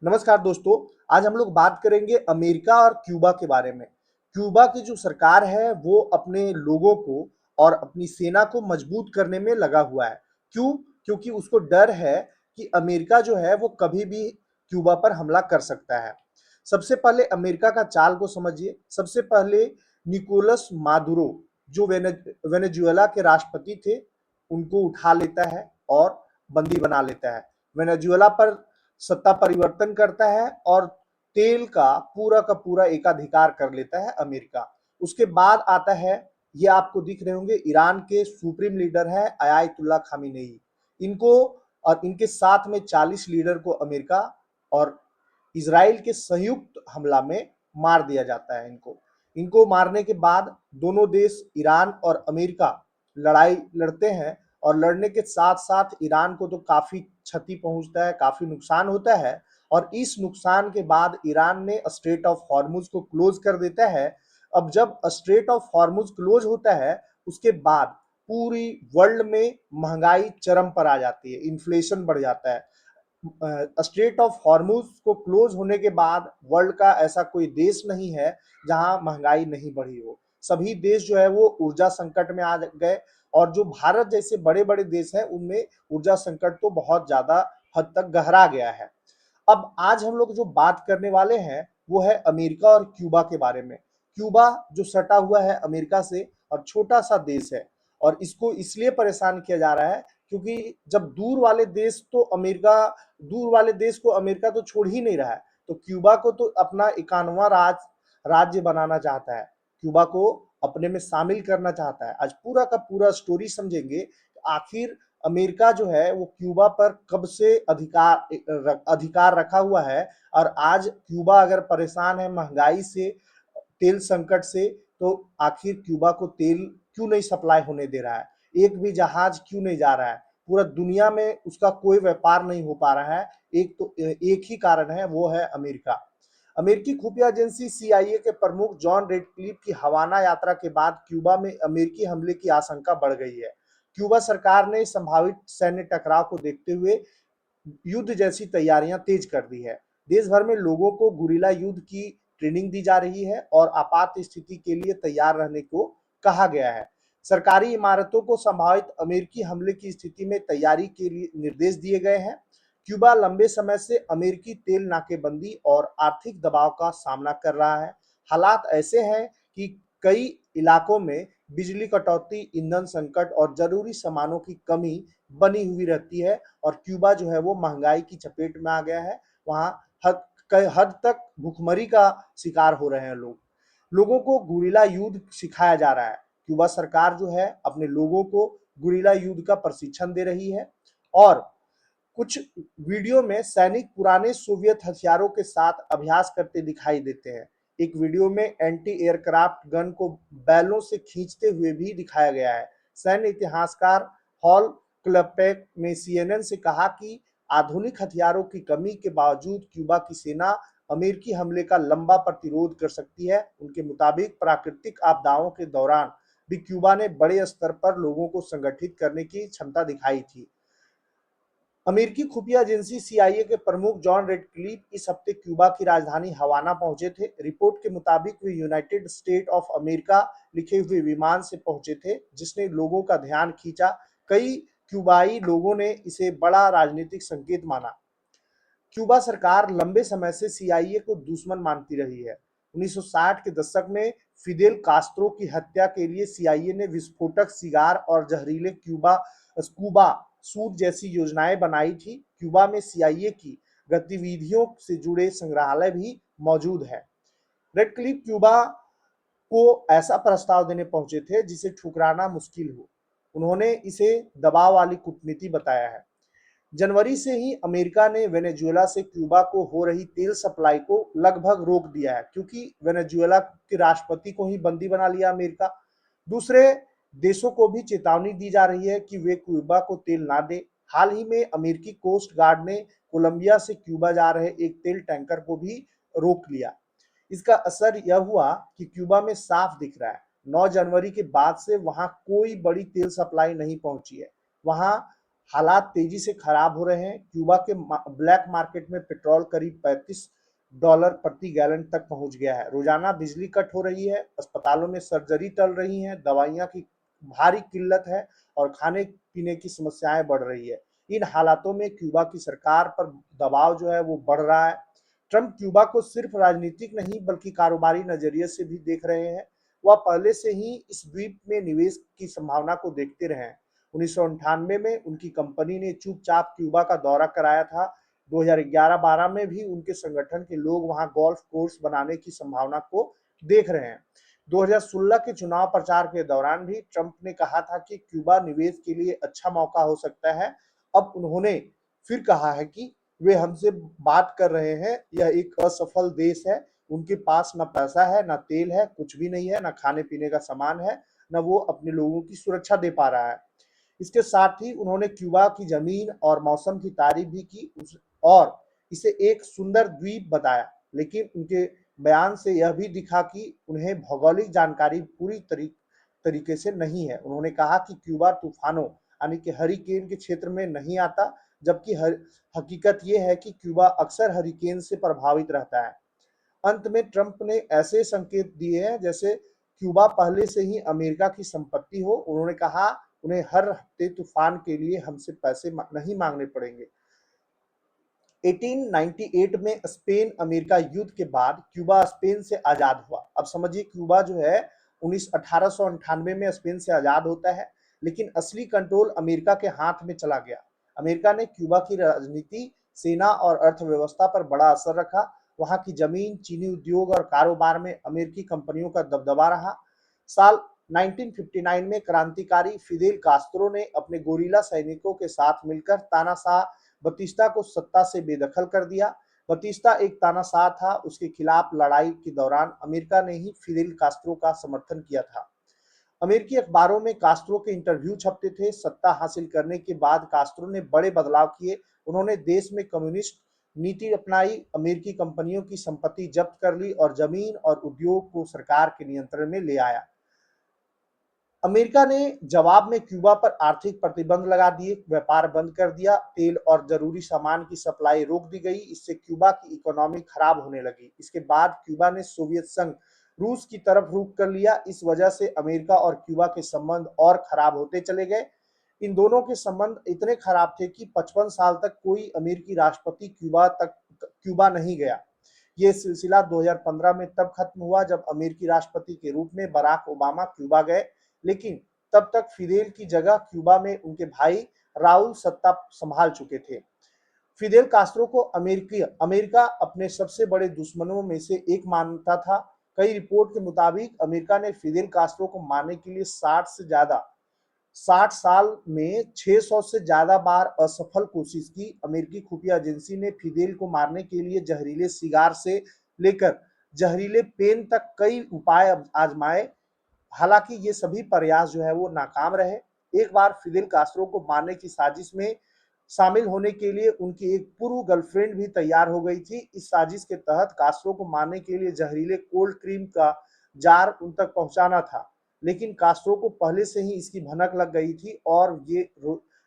नमस्कार दोस्तों। आज हम लोग बात करेंगे अमेरिका और क्यूबा के बारे में। क्यूबा की जो सरकार है वो अपने लोगों को और अपनी सेना को मजबूत करने में लगा हुआ है। क्यों? क्योंकि उसको डर है कि अमेरिका जो है वो कभी भी क्यूबा पर हमला कर सकता है। सबसे पहले अमेरिका का चाल को समझिए। सबसे पहले निकोलस मादुरो जो वेनेजुएला के राष्ट्रपति थे, उनको उठा लेता है और बंदी बना लेता है। वेनेजुएला पर सत्ता परिवर्तन करता है और तेल का पूरा एकाधिकार कर लेता है अमेरिका। उसके बाद आता है, ये आपको दिख रहे होंगे, ईरान के सुप्रीम लीडर है अयातुल्ला खामेनेई। इनको और इनके साथ में 40 लीडर को अमेरिका और इजराइल के संयुक्त हमला में मार दिया जाता है। इनको इनको मारने के बाद दोनों देश ईरान और अमेरिका लड़ाई लड़ते हैं और लड़ने के साथ साथ ईरान को तो काफी क्षति पहुंचता है, काफी नुकसान होता है। और इस नुकसान के बाद ईरान ने स्ट्रेट ऑफ हॉर्मुज को क्लोज कर देता है। अब जब स्ट्रेट ऑफ हॉर्मुज क्लोज होता है, उसके बाद पूरी वर्ल्ड में महंगाई चरम पर आ जाती है, इन्फ्लेशन बढ़ जाता है। स्ट्रेट ऑफ हॉर्मुज को क्लोज होने के बाद वर्ल्ड का ऐसा कोई देश नहीं है जहां महंगाई नहीं बढ़ी हो। सभी देश जो है वो ऊर्जा संकट में आ गए और जो भारत जैसे बड़े बड़े देश हैं उनमें ऊर्जा संकट तो बहुत ज्यादा हद तक गहरा गया है। अब आज हम लोग जो बात करने वाले हैं वो है अमेरिका और क्यूबा के बारे में। क्यूबा जो सटा हुआ है अमेरिका से और छोटा सा देश है, और इसको इसलिए परेशान किया जा रहा है क्योंकि जब दूर वाले देश को अमेरिका तो छोड़ ही नहीं रहा है, तो क्यूबा को तो अपना 91वां राज्य बनाना चाहता है, क्यूबा को अपने में शामिल करना चाहता है। आज पूरा का पूरा स्टोरी समझेंगे। आखिर अमेरिका जो है वो क्यूबा पर कब से अधिकार रखा हुआ है, और आज क्यूबा अगर परेशान है महंगाई से, तेल संकट से, तो आखिर क्यूबा को तेल क्यों नहीं सप्लाई होने दे रहा है, एक भी जहाज क्यों नहीं जा रहा है, पूरा दुनिया में उसका कोई व्यापार नहीं हो पा रहा है। एक ही कारण है, वो है अमेरिका। अमेरिकी खुफिया एजेंसी सीआईए के प्रमुख जॉन रेडक्लिफ की हवाना यात्रा के बाद क्यूबा में अमेरिकी हमले की आशंका बढ़ गई है। क्यूबा सरकार ने संभावित सैन्य टकराव को देखते हुए युद्ध जैसी तैयारियां तेज कर दी है। देश भर में लोगों को गुरिल्ला युद्ध की ट्रेनिंग दी जा रही है और आपात स्थिति के लिए तैयार रहने को कहा गया है। सरकारी इमारतों को संभावित अमेरिकी हमले की स्थिति में तैयारी के लिए निर्देश दिए गए हैं। क्यूबा लंबे समय से अमेरिकी तेल नाकेबंदी और आर्थिक दबाव का सामना कर रहा है। हालात ऐसे हैं कि कई इलाकों में बिजली कटौती, ईंधन संकट और जरूरी सामानों की कमी बनी हुई रहती है, और क्यूबा जो है वो महंगाई की चपेट में आ गया है। वहां हद तक भुखमरी का शिकार हो रहे हैं लोग। लोगों को गुरिल्ला युद्ध सिखाया जा रहा है। क्यूबा सरकार जो है अपने लोगों को गुरिल्ला युद्ध का प्रशिक्षण दे रही है, और कुछ वीडियो में सैनिक पुराने सोवियत हथियारों के साथ अभ्यास करते दिखाई देते हैं। एक वीडियो में एंटी एयरक्राफ्ट गन को बैलों से खींचते हुए भी दिखाया गया है। सैन्य इतिहासकार हॉल क्लपेक ने सीएनएन से कहा कि आधुनिक हथियारों की कमी के बावजूद क्यूबा की सेना अमेरिकी हमले का लंबा प्रतिरोध कर सकती है। उनके मुताबिक प्राकृतिक आपदाओं के दौरान भी क्यूबा ने बड़े स्तर पर लोगों को संगठित करने की क्षमता दिखाई थी। अमेरिकी खुफिया एजेंसी सीआईए के प्रमुख जॉन रेडक्लिफ इस हफ्ते क्यूबा की राजधानी हवाना पहुंचे थे। रिपोर्ट के मुताबिक वे यूनाइटेड स्टेट ऑफ अमेरिका लिखे हुए विमान से पहुंचे थे, जिसने लोगों का ध्यान खींचा। कई क्यूबाई लोगों ने इसे बड़ा राजनीतिक संकेत माना। क्यूबा सरकार लंबे समय से सीआईए को दुश्मन मानती रही है। 1960 के दशक में फिदेल कास्त्रो की हत्या के लिए सीआईए ने विस्फोटक सिगार और जहरीले स्कूबा सूट जैसी योजनाएं बनाई थी। क्यूबा में सीआईए की गतिविधियों से जुड़े संग्रहालय भी मौजूद है। रेडक्लिफ क्यूबा को ऐसा प्रस्ताव देने पहुंचे थे जिसे ठुकराना मुश्किल हो। उन्होंने इसे दबाव वाली कूटनीति बताया है। जनवरी से ही अमेरिका ने वेनेजुएला से क्यूबा को हो रही तेल सप्लाई को लगभग रोक दिया है, क्योंकि वेनेजुएला के राष्ट्रपति को ही बंदी बना लिया अमेरिका। दूसरे देशों को भी चेतावनी दी जा रही है कि वे क्यूबा को तेल ना दे। हाल ही में अमेरिकी कोस्ट गार्ड ने कोलंबिया से क्यूबा जा रहे एक तेल टैंकर को भी रोक लिया। इसका असर यह हुआ कि क्यूबा में साफ दिख रहा है, 9 जनवरी के बाद से वहां कोई बड़ी तेल सप्लाई नहीं पहुंची है। वहां हालात तेजी से खराब हो रहे हैं। क्यूबा के ब्लैक मार्केट में पेट्रोल करीब $35 प्रति गैलन तक पहुंच गया है। रोजाना बिजली कट हो रही है, अस्पतालों में सर्जरी टल रही हैं, दवाइयां की भारी किल्लत है और खाने पीने की समस्याएं बढ़ रही है। इन हालातों में क्यूबा की सरकार पर दबाव जो है वो बढ़ रहा है। ट्रंप क्यूबा को सिर्फ राजनीतिक नहीं बल्कि कारोबारी नजरिए से भी देख रहे हैं। वह पहले से ही इस द्वीप में निवेश की संभावना को देखते रहे हैं। 1998 में उनकी कंपनी ने चुपचाप क्यूबा का दौरा कराया था। 2011-12 में भी उनके संगठन के लोग वहां गोल्फ कोर्स बनाने की संभावना को देख रहे हैं। 2016 के चुनाव प्रचार के दौरान भी ट्रंप ने कहा था कि क्यूबा निवेश के लिए अच्छा मौका हो सकता है। अब उन्होंने फिर कहा है कि वे हमसे बात कर रहे हैं। यह एक असफल देश है। उनके पास ना पैसा है, ना तेल है, कुछ भी नहीं है, ना खाने पीने का सामान है, ना वो अपने लोगों की सुरक्षा दे पा रहा है। इसके साथ ही उन्होंने क्यूबा की जमीन और मौसम की तारीफ भी की और इसे एक सुंदर द्वीप बताया। लेकिन उनके बयान से यह भी दिखा कि उन्हें भौगोलिक जानकारी पूरी तरीके से नहीं है। उन्होंने कहा कि क्यूबा तूफानों यानी कि हरिकेन के क्षेत्र में नहीं आता, जबकि हकीकत यह है कि क्यूबा अक्सर हरिकेन से प्रभावित रहता है। अंत में ट्रंप ने ऐसे संकेत दिए हैं जैसे क्यूबा पहले से ही अमेरिका की संपत्ति हो। उन्होंने कहा उन्हें हर हफ्ते तूफान के लिए हमसे पैसे नहीं मांगने पड़ेंगे। 1898 में स्पेन अमेरिका युद्ध के बाद क्यूबा स्पेन से आजाद हुआ। अब समझिए क्यूबा जो है 1898 में स्पेन से आजाद होता है, लेकिन असली कंट्रोल अमेरिका के हाथ में चला गया। अमेरिका ने क्यूबा की राजनीति, सेना और अर्थव्यवस्था पर बड़ा असर रखा। वहां की जमीन, चीनी उद्योग और कारोबार में अमेरिकी कंपनियों का दबदबा रहा। साल 1959 में क्रांतिकारी फिदेल कास्त्रो ने अपने गोरिल्ला सैनिकों के साथ मिलकर तानाशाह बतिस्ता को सत्ता से बेदखल कर दिया। बतिस्ता एक तानाशाह था। उसके खिलाफ लड़ाई के दौरान अमेरिका ने ही फिदेल कास्त्रो का समर्थन किया था। अमेरिकी अखबारों में कास्त्रो के इंटरव्यू छपते थे। सत्ता हासिल करने के बाद कास्त्रो ने बड़े बदलाव किए। उन्होंने देश में कम्युनिस्ट नीति अपनाई, अमेरिकी कंपनियों की संपत्ति जब्त कर ली और जमीन और उद्योग को सरकार के नियंत्रण में ले आया। अमेरिका ने जवाब में क्यूबा पर आर्थिक प्रतिबंध लगा दिए, व्यापार बंद कर दिया, तेल और जरूरी सामान की सप्लाई रोक दी गई। इससे क्यूबा की इकोनॉमी खराब होने लगी। इसके बाद क्यूबा ने सोवियत संघ रूस की तरफ रुख कर लिया। इस वजह से अमेरिका और क्यूबा के संबंध और खराब होते चले गए। इन दोनों के संबंध इतने खराब थे कि 55 साल तक कोई अमेरिकी राष्ट्रपति क्यूबा नहीं गया। ये सिलसिला 2015 में तब खत्म हुआ जब अमेरिकी राष्ट्रपति के रूप में बराक ओबामा क्यूबा गए। लेकिन तब तक फिदेल की जगह क्यूबा में उनके भाई राउल सत्ता संभाल चुके थे। फिदेल कास्त्रो को अमेरिका अपने सबसे बड़े दुश्मनों में से एक मानता था। कई रिपोर्ट के मुताबिक अमेरिका ने फिदेल कास्त्रो को मारने के लिए 60 साल में 600 से ज्यादा बार असफल कोशिश की। अमेरिकी खुफिया एजेंसी ने फिदेल को मारने के लिए जहरीले सिगार से लेकर जहरीले पेन तक कई उपाय आजमाए। हालांकि ये सभी प्रयास जो है वो नाकाम रहे। एक बार फिदेल कास्त्रो को मारने की साजिश में शामिल होने के लिए उनकी एक पूर्व गर्लफ्रेंड भी तैयार हो गई थी। इस साजिश के तहत कास्त्रो को मारने के लिए जहरीले कोल्ड क्रीम का जार उन तक पहुंचाना था, लेकिन कास्त्रो को पहले से ही इसकी भनक लग गई थी और ये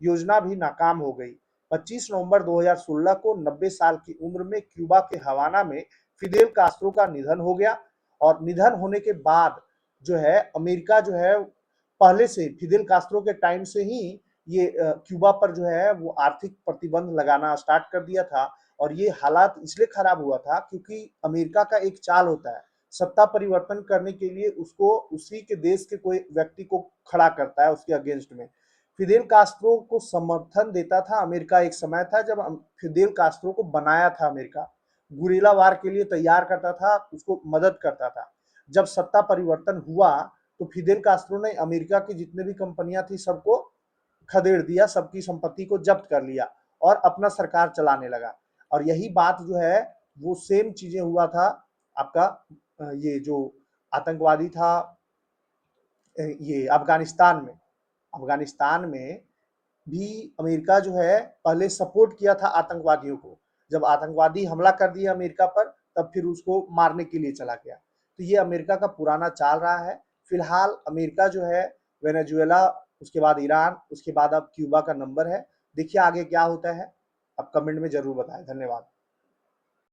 योजना भी नाकाम हो गई। 25 नवंबर 2016 को 90 साल की उम्र में क्यूबा के हवाना में फिदेल कास्त्रो का निधन हो गया। और निधन होने के बाद जो है अमेरिका जो है पहले से फिदेल कास्त्रो के टाइम से ही ये क्यूबा पर जो है वो आर्थिक प्रतिबंध लगाना स्टार्ट कर दिया था। और ये हालात इसलिए खराब हुआ था क्योंकि अमेरिका का एक चाल होता है, सत्ता परिवर्तन करने के लिए उसको उसी के देश के कोई व्यक्ति को खड़ा करता है उसके अगेंस्ट में। फिदेल कास्त्रो को समर्थन देता था अमेरिका। एक समय था जब फिदेल कास्त्रो को बनाया था अमेरिका, गुरिल्ला वार के लिए तैयार करता था, उसको मदद करता था। जब सत्ता परिवर्तन हुआ तो फिदेल कास्त्रो ने अमेरिका की जितने भी कंपनियां थी सबको खदेड़ दिया, सबकी संपत्ति को जब्त कर लिया और अपना सरकार चलाने लगा। और यही बात जो है वो सेम चीजें हुआ था आपका ये जो आतंकवादी था ये अफगानिस्तान में भी अमेरिका जो है पहले सपोर्ट किया था आतंकवादियों को। जब आतंकवादी हमला कर दिया अमेरिका पर तब फिर उसको मारने के लिए चला गया। तो ये अमेरिका का पुराना चाल रहा है। फिलहाल अमेरिका जो है वेनेजुएला, उसके बाद ईरान, उसके बाद अब क्यूबा का नंबर है। देखिए आगे क्या होता है, आप कमेंट में जरूर बताएं। धन्यवाद।